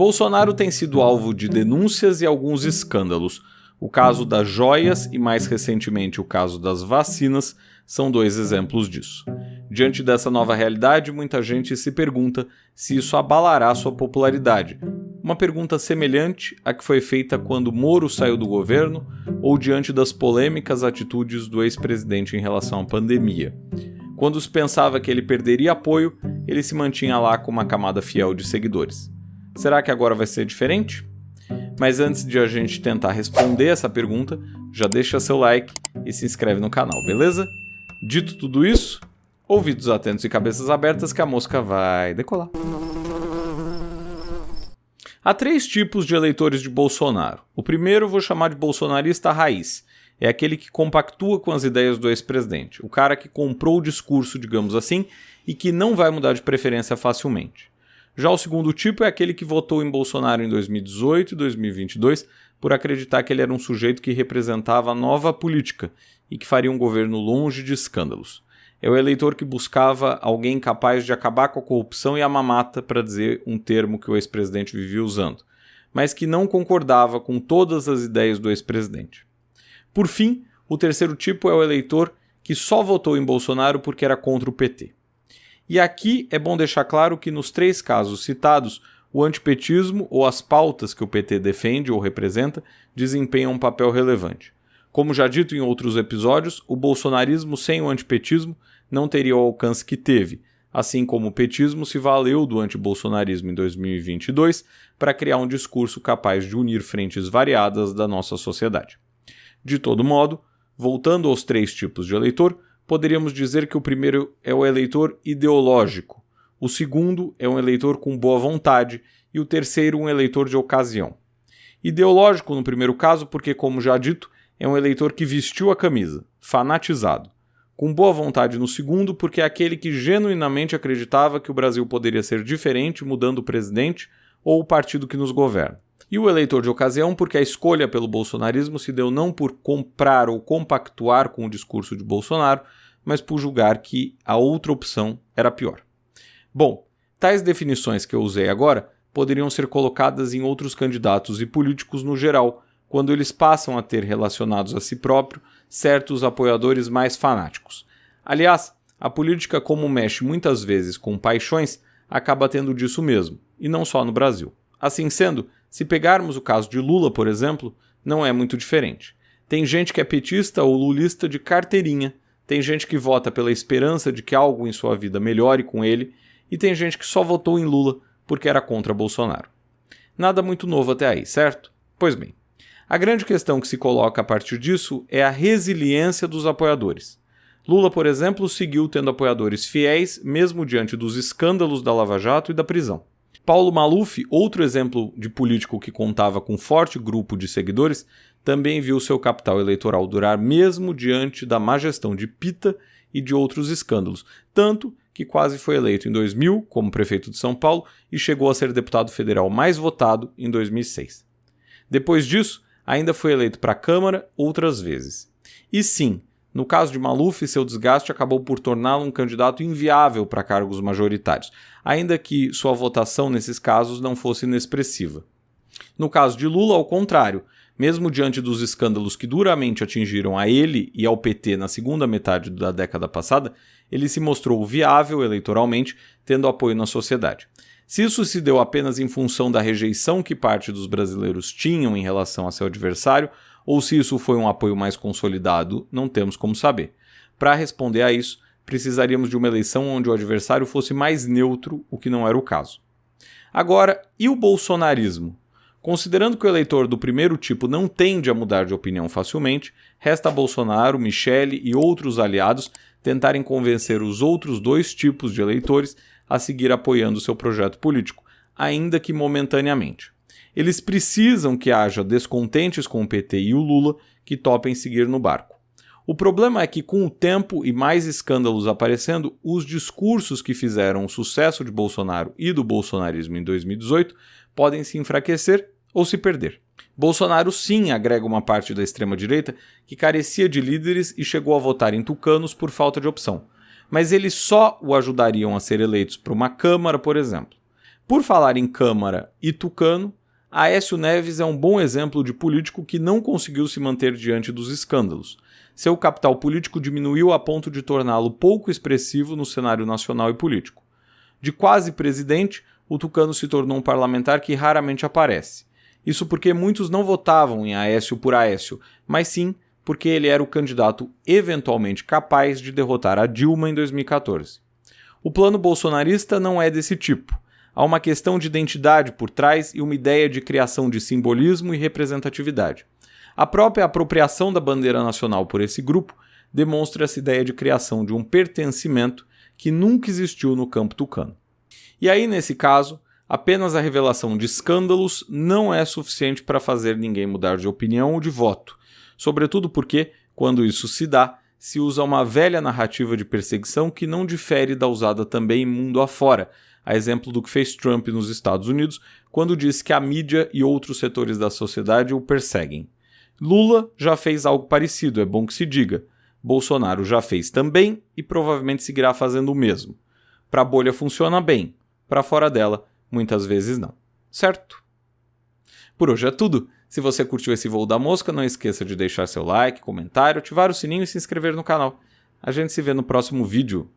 Bolsonaro tem sido alvo de denúncias e alguns escândalos. O caso das joias e, mais recentemente, o caso das vacinas são dois exemplos disso. Diante dessa nova realidade, muita gente se pergunta se isso abalará sua popularidade. Uma pergunta semelhante à que foi feita quando Moro saiu do governo ou diante das polêmicas atitudes do ex-presidente em relação à pandemia. Quando se pensava que ele perderia apoio, ele se mantinha lá com uma camada fiel de seguidores. Será que agora vai ser diferente? Mas antes de a gente tentar responder essa pergunta, já deixa seu like e se inscreve no canal, beleza? Dito tudo isso, ouvidos atentos e cabeças abertas que a mosca vai decolar. Há 3 tipos de eleitores de Bolsonaro. O primeiro eu vou chamar de bolsonarista raiz. É aquele que compactua com as ideias do ex-presidente. O cara que comprou o discurso, digamos assim, e que não vai mudar de preferência facilmente. Já o segundo tipo é aquele que votou em Bolsonaro em 2018 e 2022 por acreditar que ele era um sujeito que representava a nova política e que faria um governo longe de escândalos. É o eleitor que buscava alguém capaz de acabar com a corrupção e a mamata, para dizer um termo que o ex-presidente vivia usando, mas que não concordava com todas as ideias do ex-presidente. Por fim, o terceiro tipo é o eleitor que só votou em Bolsonaro porque era contra o PT. E aqui é bom deixar claro que nos 3 casos citados, o antipetismo ou as pautas que o PT defende ou representa desempenham um papel relevante. Como já dito em outros episódios, o bolsonarismo sem o antipetismo não teria o alcance que teve, assim como o petismo se valeu do antibolsonarismo em 2022 para criar um discurso capaz de unir frentes variadas da nossa sociedade. De todo modo, voltando aos 3 tipos de eleitor, poderíamos dizer que o primeiro é o eleitor ideológico, o segundo é um eleitor com boa vontade e o terceiro um eleitor de ocasião. Ideológico no primeiro caso porque, como já dito, é um eleitor que vestiu a camisa, fanatizado. Com boa vontade no segundo porque é aquele que genuinamente acreditava que o Brasil poderia ser diferente mudando o presidente ou o partido que nos governa. E o eleitor de ocasião porque a escolha pelo bolsonarismo se deu não por comprar ou compactuar com o discurso de Bolsonaro, mas por julgar que a outra opção era pior. Bom, tais definições que eu usei agora poderiam ser colocadas em outros candidatos e políticos no geral, quando eles passam a ter relacionados a si próprio certos apoiadores mais fanáticos. Aliás, a política, como mexe muitas vezes com paixões, acaba tendo disso mesmo, e não só no Brasil. Assim sendo, se pegarmos o caso de Lula, por exemplo, não é muito diferente. Tem gente que é petista ou lulista de carteirinha, tem gente que vota pela esperança de que algo em sua vida melhore com ele, e tem gente que só votou em Lula porque era contra Bolsonaro. Nada muito novo até aí, certo? Pois bem, a grande questão que se coloca a partir disso é a resiliência dos apoiadores. Lula, por exemplo, seguiu tendo apoiadores fiéis mesmo diante dos escândalos da Lava Jato e da prisão. Paulo Maluf, outro exemplo de político que contava com um forte grupo de seguidores, também viu seu capital eleitoral durar mesmo diante da má gestão de Pita e de outros escândalos, tanto que quase foi eleito em 2000 como prefeito de São Paulo e chegou a ser deputado federal mais votado em 2006. Depois disso, ainda foi eleito para a Câmara outras vezes. E sim, no caso de Maluf, seu desgaste acabou por torná-lo um candidato inviável para cargos majoritários, ainda que sua votação nesses casos não fosse inexpressiva. No caso de Lula, ao contrário, mesmo diante dos escândalos que duramente atingiram a ele e ao PT na segunda metade da década passada, ele se mostrou viável eleitoralmente, tendo apoio na sociedade. Se isso se deu apenas em função da rejeição que parte dos brasileiros tinham em relação a seu adversário, ou se isso foi um apoio mais consolidado, não temos como saber. Para responder a isso, precisaríamos de uma eleição onde o adversário fosse mais neutro, o que não era o caso. Agora, e o bolsonarismo? Considerando que o eleitor do primeiro tipo não tende a mudar de opinião facilmente, resta a Bolsonaro, Michele e outros aliados tentarem convencer os outros 2 tipos de eleitores a seguir apoiando seu projeto político, ainda que momentaneamente. Eles precisam que haja descontentes com o PT e o Lula que topem seguir no barco. O problema é que, com o tempo e mais escândalos aparecendo, os discursos que fizeram o sucesso de Bolsonaro e do bolsonarismo em 2018 podem se enfraquecer ou se perder. Bolsonaro sim agrega uma parte da extrema-direita que carecia de líderes e chegou a votar em tucanos por falta de opção, mas eles só o ajudariam a ser eleitos para uma Câmara, por exemplo. Por falar em Câmara e Tucano, Aécio Neves é um bom exemplo de político que não conseguiu se manter diante dos escândalos. Seu capital político diminuiu a ponto de torná-lo pouco expressivo no cenário nacional e político. De quase presidente, o Tucano se tornou um parlamentar que raramente aparece. Isso porque muitos não votavam em Aécio por Aécio, mas sim porque ele era o candidato eventualmente capaz de derrotar a Dilma em 2014. O plano bolsonarista não é desse tipo. Há uma questão de identidade por trás e uma ideia de criação de simbolismo e representatividade. A própria apropriação da bandeira nacional por esse grupo demonstra essa ideia de criação de um pertencimento que nunca existiu no campo tucano. E aí, nesse caso, apenas a revelação de escândalos não é suficiente para fazer ninguém mudar de opinião ou de voto, sobretudo porque, quando isso se dá, se usa uma velha narrativa de perseguição que não difere da usada também mundo afora, a exemplo do que fez Trump nos Estados Unidos, quando disse que a mídia e outros setores da sociedade o perseguem. Lula já fez algo parecido, é bom que se diga. Bolsonaro já fez também e provavelmente seguirá fazendo o mesmo. Para a bolha funciona bem, para fora dela, muitas vezes não. Certo? Por hoje é tudo. Se você curtiu esse voo da mosca, não esqueça de deixar seu like, comentário, ativar o sininho e se inscrever no canal. A gente se vê no próximo vídeo.